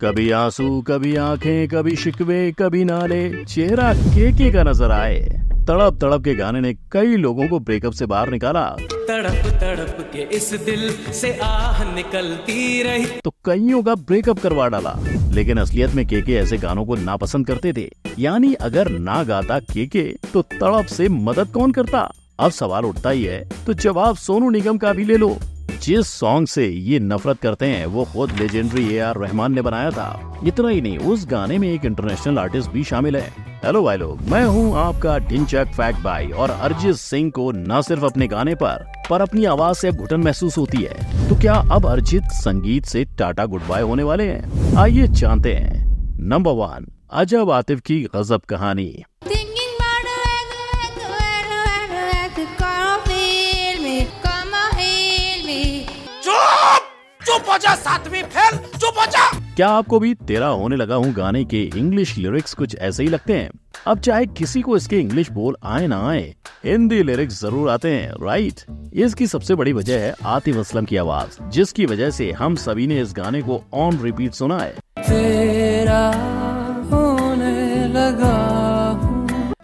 कभी आंसू, कभी आंखें, कभी शिकवे, कभी नाले, चेहरा केके का नजर आए। तड़प तड़प के गाने ने कई लोगों को ब्रेकअप से बाहर निकाला। तड़प तड़प के इस दिल से आह निकलती रही, तो कईयों का ब्रेकअप करवा डाला। लेकिन असलियत में केके ऐसे गानों को नापसंद करते थे। यानी अगर ना गाता केके तो तड़प से मदद कौन करता? अब सवाल उठता ही है, तो जवाब सोनू निगम का भी ले लो। जिस सॉन्ग से ये नफरत करते हैं वो खुद लेजेंडरी ए.आर. रहमान ने बनाया था। इतना ही नहीं, उस गाने में एक इंटरनेशनल आर्टिस्ट भी शामिल है। हेलो भाई लोग, मैं हूँ आपका ढिंचैक फैक्ट भाई। और अरिजीत सिंह को न सिर्फ अपने गाने पर अपनी आवाज से घुटन महसूस होती है। तो क्या अब अरिजीत संगीत से टाटा गुड बाय होने वाले हैं? आइए जानते हैं। नंबर 1, अजब आतिफ की गजब कहानी। चुप हो जा, सातवीं फेल, चुप हो जा। क्या आपको भी तेरा होने लगा हूँ गाने के इंग्लिश लिरिक्स कुछ ऐसे ही लगते हैं? अब चाहे किसी को इसके इंग्लिश बोल आए ना आए, हिंदी लिरिक्स जरूर आते हैं, राइट? इसकी सबसे बड़ी वजह है आतिफ असलम की आवाज, जिसकी वजह से हम सभी ने इस गाने को ऑन रिपीट सुना है। तेरा होने लगा।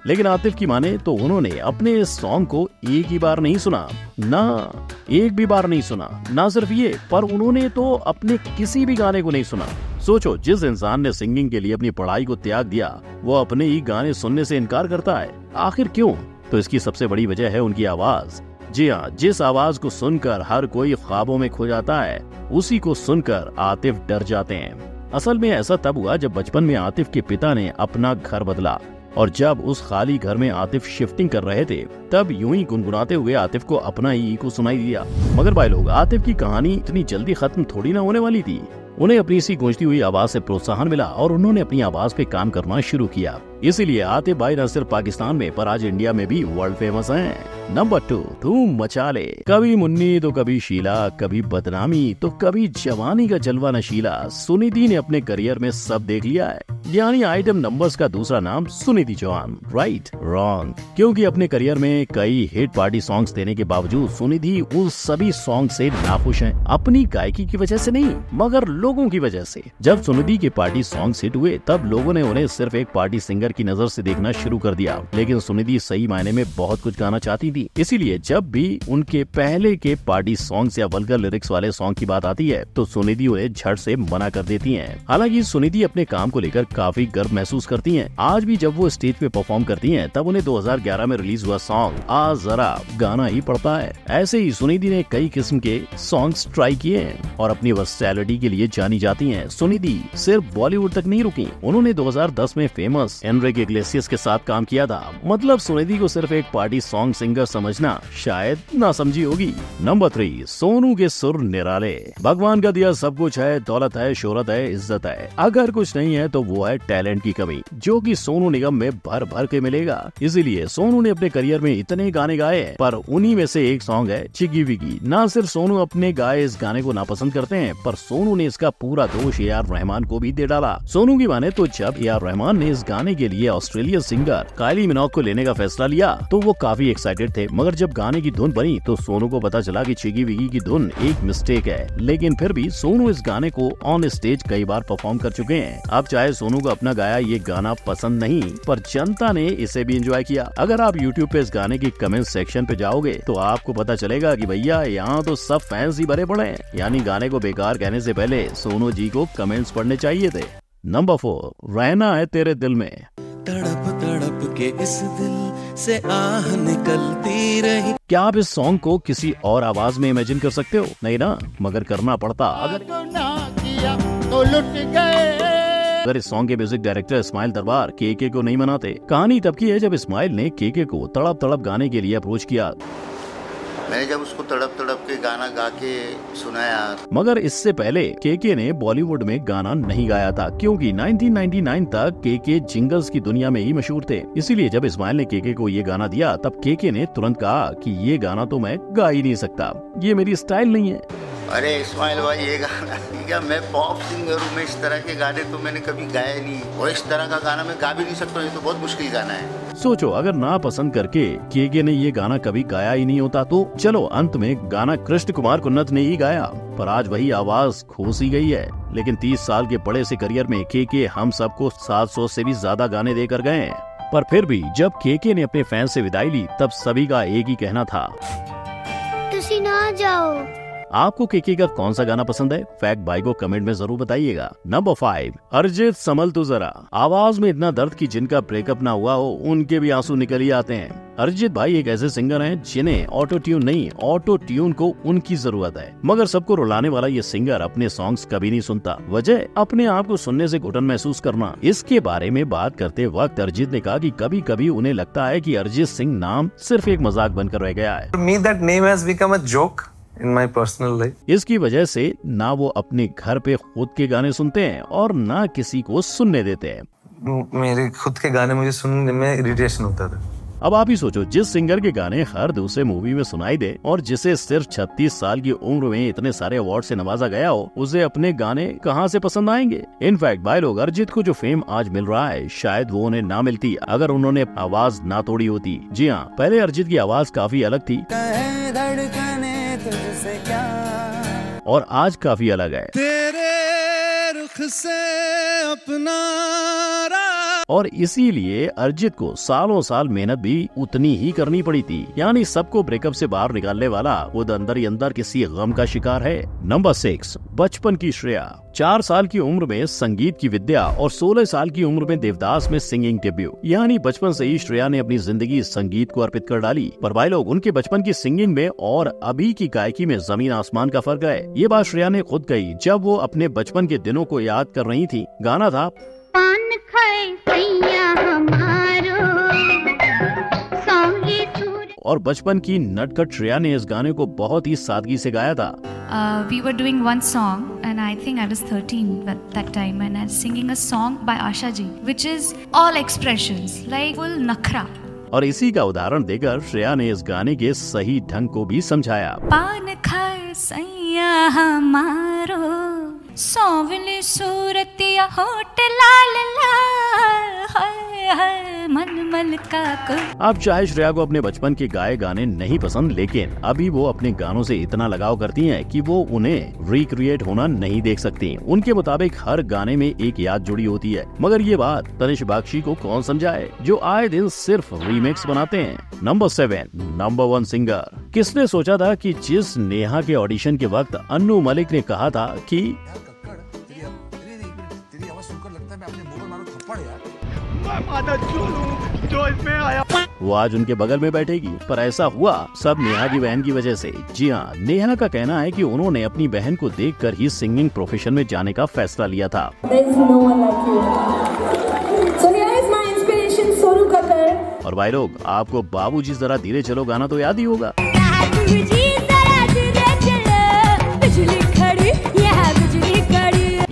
लेकिन आतिफ की माने तो उन्होंने अपने इस सॉन्ग को एक ही बार नहीं सुना, ना एक भी बार नहीं सुना। ना सिर्फ ये, पर उन्होंने तो अपने किसी भी गाने को नहीं सुना। सोचो, जिस इंसान ने सिंगिंग के लिए अपनी पढ़ाई को त्याग दिया, वो अपने ही गाने सुनने से इनकार करता है। आखिर क्यों? तो इसकी सबसे बड़ी वजह है उनकी आवाज। जी हाँ, जिस आवाज को सुनकर हर कोई ख्वाबों में खो जाता है, उसी को सुनकर आतिफ डर जाते हैं। असल में ऐसा तब हुआ जब बचपन में आतिफ के पिता ने अपना घर बदला, और जब उस खाली घर में आतिफ शिफ्टिंग कर रहे थे, तब यूं ही गुनगुनाते हुए आतिफ को अपना ही इको सुनाई दिया। मगर भाई लोग, आतिफ की कहानी इतनी जल्दी खत्म थोड़ी ना होने वाली थी। उन्हें अपनी इसी गूंजती हुई आवाज से प्रोत्साहन मिला और उन्होंने अपनी आवाज पे काम करना शुरू किया। इसीलिए आतिफ भाई न सिर्फ पाकिस्तान में पर आज इंडिया में भी वर्ल्ड फेमस हैं। नंबर 2, धूम मचा ले। कभी मुन्नी तो कभी शीला, कभी बदनामी तो कभी जवानी का जलवा नशीला। सुनिधि ने अपने करियर में सब देख लिया है। यानी आइटम नंबर्स का दूसरा नाम सुनिधि चौहान। राइट? रॉन्ग। क्योंकि अपने करियर में कई हिट पार्टी सॉन्ग्स देने के बावजूद सुनिधि उस सभी सॉन्ग से नाखुश हैं। अपनी गायकी की वजह से नहीं, मगर लोगों की वजह से। जब सुनिधि के पार्टी सॉन्ग हिट हुए, तब लोगों ने उन्हें सिर्फ एक पार्टी सिंगर की नजर से देखना शुरू कर दिया। लेकिन सुनिधि सही मायने में बहुत कुछ गाना चाहती थी। इसीलिए जब भी उनके पहले के पार्टी सॉन्ग्स या वल्गर लिरिक्स वाले सॉन्ग की बात आती है, तो सुनिधि उन्हें झट से मना कर देती हैं। हालांकि सुनिधि अपने काम को लेकर काफी गर्व महसूस करती हैं। आज भी जब वो स्टेज पे परफॉर्म करती हैं, तब उन्हें 2011 में रिलीज हुआ सॉन्ग आ जरा गाना ही पड़ता है। ऐसे ही सुनिधि ने कई किस्म के सॉन्ग्स ट्राई किए हैं और अपनी वर्सैलिटी के लिए जानी जाती हैं। सुनिधि सिर्फ बॉलीवुड तक नहीं रुकी, उन्होंने 2010 में फेमस एनरिके इग्लेसियस के साथ काम किया था। मतलब सुनिधि को सिर्फ एक पार्टी सॉन्ग सिंगर समझना शायद ना समझी होगी। नंबर 3, सोनू के सुर निराले। भगवान का दिया सब कुछ है, दौलत है, शोहरत है, इज्जत है, अगर कुछ नहीं है तो वो है टैलेंट की कमी, जो कि सोनू निगम में भर भर के मिलेगा। इसीलिए सोनू ने अपने करियर में इतने गाने गाए हैं, पर उन्हीं में से एक सॉन्ग है चिगी विगी। ना सिर्फ सोनू अपने गाए इस गाने को नापसंद करते हैं, पर सोनू ने इसका पूरा दोष ए.आर. रहमान को भी दे डाला। सोनू की माने तो जब ए.आर. रहमान ने इस गाने के लिए ऑस्ट्रेलियन सिंगर काइली मिनोग को लेने का फैसला लिया, तो वो काफी एक्साइटेड थे। मगर जब गाने की धुन बनी, तो सोनू को पता चला कि चिगी विगी की धुन एक मिस्टेक है। लेकिन फिर भी सोनू इस गाने को ऑन स्टेज कई बार परफॉर्म कर चुके हैं। अब चाहे सोनू को अपना गाया ये गाना पसंद नहीं, पर जनता ने इसे भी एंजॉय किया। अगर आप YouTube पे इस गाने की कमेंट सेक्शन पे जाओगे, तो आपको पता चलेगा कि भैया यहाँ तो सब फैंस ही भरे पड़े हैं। यानी गाने को बेकार कहने से पहले सोनू जी को कमेंट्स पढ़ने चाहिए थे। नंबर 4, रहना है तेरे दिल में। तड़प तड़प के इस दिल से आह निकलती रही। क्या आप इस सॉन्ग को किसी और आवाज में इमेजिन कर सकते हो? नहीं ना, मगर करना पड़ता। अगर तो लुट गए। अगर इस सॉन्ग के म्यूजिक डायरेक्टर इस्माइल दरबार केके को नहीं मनाते। कहानी तब की है जब इस्माइल ने केके को तड़प तड़प गाने के लिए अप्रोच किया। मैंने जब उसको तड़प तड़प के गाना गा के सुनाया, मगर इससे पहले केके ने बॉलीवुड में गाना नहीं गाया था, क्योंकि 1999 तक केके जिंगल्स की दुनिया में ही मशहूर थे। इसीलिए जब इस्माइल ने केके को ये गाना दिया, तब केके ने तुरंत कहा कि ये गाना तो मैं गा ही नहीं सकता, ये मेरी स्टाइल नहीं है। अरे इस्माइल भाई, ये गाना क्या, मैं पॉप सिंगर हूँ, मैं इस तरह के गाने तो मैंने कभी गाए नहीं, और इस तरह का गाना मैं गा भी नहीं सकता, ये तो बहुत मुश्किल गाना है। सोचो, अगर ना पसंद करके केके ने ये गाना कभी गाया ही नहीं होता तो चलो अंत में गाना कृष्ण कुमार कुन्नत ने ही गाया, पर आज वही आवाज खो सी गई है। लेकिन 30 साल के बड़े से करियर में केके हम सबको 700 से भी ज्यादा गाने देकर गए हैं। पर फिर भी जब केके ने अपने फैंस से विदाई ली तब सभी का एक ही कहना था, तुसी ना जाओ। आपको केके का कौन सा गाना पसंद है? फैक्ट भाई को कमेंट में जरूर बताइएगा। नंबर 5, अरिजीत संभल तू जरा। आवाज में इतना दर्द कि जिनका ब्रेकअप ना हुआ हो उनके भी आंसू निकल ही आते हैं। अरिजीत भाई एक ऐसे सिंगर हैं जिन्हें ऑटो ट्यून नहीं, ऑटो ट्यून को उनकी जरूरत है। मगर सबको रुलाने वाला ये सिंगर अपने सॉन्ग्स कभी नहीं सुनता। वजह अपने आप को सुनने से घुटन महसूस करना। इसके बारे में बात करते वक्त अरिजीत ने कहा कि कभी कभी उन्हें लगता है कि अरिजीत सिंह नाम सिर्फ एक मजाक बनकर रह गया है। For me, that name has become a joke in my personal life. इसकी वजह से ना वो अपने घर पे खुद के गाने सुनते हैं और ना किसी को सुनने देते हैं। मेरे खुद के गाने मुझे सुनने में इरिटेशन होता था। अब आप ही सोचो, जिस सिंगर के गाने हर दूसरे मूवी में सुनाई दे और जिसे सिर्फ 36 साल की उम्र में इतने सारे अवार्ड से नवाजा गया हो, उसे अपने गाने कहां से पसंद आएंगे? इनफैक्ट भाई लोग, अरिजीत को जो फेम आज मिल रहा है शायद वो उन्हें ना मिलती अगर उन्होंने आवाज ना तोड़ी होती। जी हाँ, पहले अरिजीत की आवाज काफी अलग थी और आज काफी अलग है। तेरे रुख से अपना और इसीलिए अरिजीत को सालों साल मेहनत भी उतनी ही करनी पड़ी थी। यानी सबको ब्रेकअप से बाहर निकालने वाला खुद अंदर ही अंदर किसी गम का शिकार है। नंबर 6, बचपन की श्रेया। 4 साल की उम्र में संगीत की विद्या और 16 साल की उम्र में देवदास में सिंगिंग डेब्यू। यानी बचपन से ही श्रेया ने अपनी जिंदगी संगीत को अर्पित कर डाली। पर भाई लोग, उनके बचपन की सिंगिंग में और अभी की गायकी में जमीन आसमान का फर्क है। ये बात श्रेया ने खुद कही जब वो अपने बचपन के दिनों को याद कर रही थी। गाना था पान खाए सैया हमारो, सौंगी सूर। और बचपन की नटखट श्रेया ने इस गाने को बहुत ही सादगी से गाया था। We were doing one song and I think I was 13 at that time and I was singing a song by Asha ji which is all expressions like full nakhra. और इसी का उदाहरण देकर श्रेया ने इस गाने के सही ढंग को भी समझाया। पान खाए सैया हमारो, सौवली सूरतिया होट लाल लाल, हाय हाय मन मल का को। अब चाहे श्रेया को अपने बचपन के गाए गाने नहीं पसंद, लेकिन अभी वो अपने गानों से इतना लगाव करती हैं कि वो उन्हें रिक्रिएट होना नहीं देख सकती। उनके मुताबिक हर गाने में एक याद जुड़ी होती है। मगर ये बात तनिष बागची को कौन समझाए, जो आए दिन सिर्फ रीमेक्स बनाते हैं। Number 7, number 1 singer. किसने सोचा था कि जिस नेहा के ऑडिशन के वक्त अन्नू मलिक ने कहा था कि तेरी आवाज सुनकर लगता है मैं अपने मुंह पर मारूं थप्पड़ यार। वो आज उनके बगल में बैठेगी, पर ऐसा हुआ सब नेहा की बहन की वजह से। जी हाँ, नेहा का कहना है कि उन्होंने अपनी बहन को देखकर ही सिंगिंग प्रोफेशन में जाने का फैसला लिया था। और भाई लोग, आपको बाबूजी जरा धीरे चलो गाना तो याद ही होगा।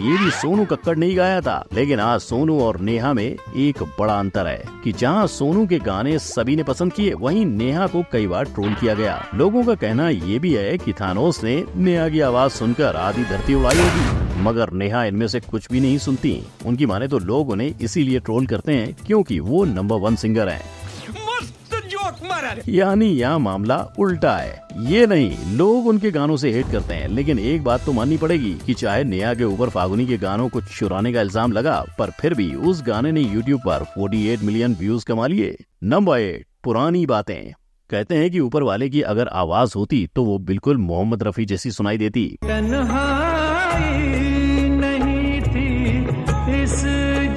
ये भी सोनू कक्कड़ ने ही गाया था। लेकिन आज सोनू और नेहा में एक बड़ा अंतर है कि जहां सोनू के गाने सभी ने पसंद किए, वहीं नेहा को कई बार ट्रोल किया गया। लोगों का कहना ये भी है कि थानोस ने नेहा की आवाज सुनकर आधी धरती उड़ाई होगी, मगर नेहा इनमें से कुछ भी नहीं सुनती। उनकी माने तो लोग उन्हें इसीलिए ट्रोल करते हैं क्योंकि वो नंबर 1 सिंगर है। यानी यहाँ मामला उल्टा है। ये नहीं, लोग उनके गानों से हेट करते हैं, लेकिन एक बात तो माननी पड़ेगी कि चाहे नेहा के ऊपर फागुनी के गानों को चुराने का इल्जाम लगा, पर फिर भी उस गाने ने यूट्यूब पर 48 मिलियन व्यूज कमा लिए। नंबर 8, पुरानी बातें। कहते हैं कि ऊपर वाले की अगर आवाज होती तो वो बिल्कुल मोहम्मद रफी जैसी सुनाई देती। नहीं थी इस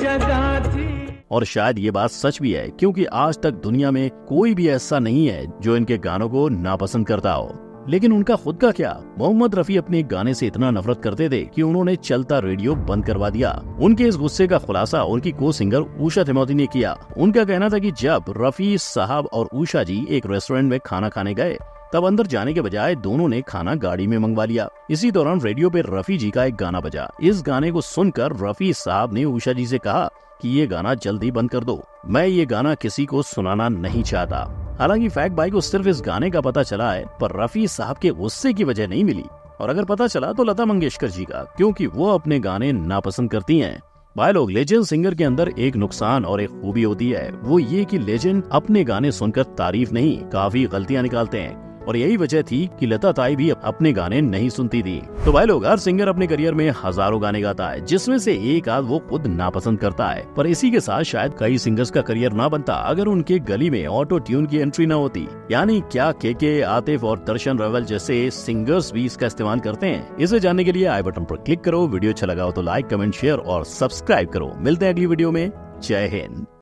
जगह थी। और शायद ये बात सच भी है, क्योंकि आज तक दुनिया में कोई भी ऐसा नहीं है जो इनके गानों को नापसंद करता हो। लेकिन उनका खुद का क्या? मोहम्मद रफी अपने गाने से इतना नफरत करते थे कि उन्होंने चलता रेडियो बंद करवा दिया। उनके इस गुस्से का खुलासा उनकी को सिंगर उषा थिमोथी ने किया। उनका कहना था कि जब रफी साहब और उषा जी एक रेस्टोरेंट में खाना खाने गए, तब अंदर जाने के बजाय दोनों ने खाना गाड़ी में मंगवा लिया। इसी दौरान रेडियो पे रफी जी का एक गाना बजा। इस गाने को सुनकर रफी साहब ने उषा जी से कहा कि ये गाना जल्दी बंद कर दो, मैं ये गाना किसी को सुनाना नहीं चाहता। हालांकि फैक्ट भाई को सिर्फ इस गाने का पता चला है, पर रफी साहब के गुस्से की वजह नहीं मिली। और अगर पता चला तो लता मंगेशकर जी का, क्योंकि वो अपने गाने नापसंद करती हैं। भाई लोग, लेजेंड सिंगर के अंदर एक नुकसान और एक खूबी होती है, वो ये कि लेजेंड अपने गाने सुनकर तारीफ नहीं, काफी गलतियां निकालते हैं। और यही वजह थी कि लता ताई भी अपने गाने नहीं सुनती थी। तो भाई लोग, हर सिंगर अपने करियर में हजारों गाने गाता है, जिसमें से एक आध वो खुद नापसंद करता है। पर इसी के साथ शायद कई सिंगर्स का करियर ना बनता अगर उनके गली में ऑटो ट्यून की एंट्री ना होती। यानी क्या के आतिफ और दर्शन रावल जैसे सिंगर्स भी इसका इस्तेमाल करते हैं? इसे जानने के लिए आई बटन पर क्लिक करो। वीडियो अच्छा लगा हो तो लाइक, कमेंट, शेयर और सब्सक्राइब करो। मिलते हैं अगली वीडियो में। जय हिंद।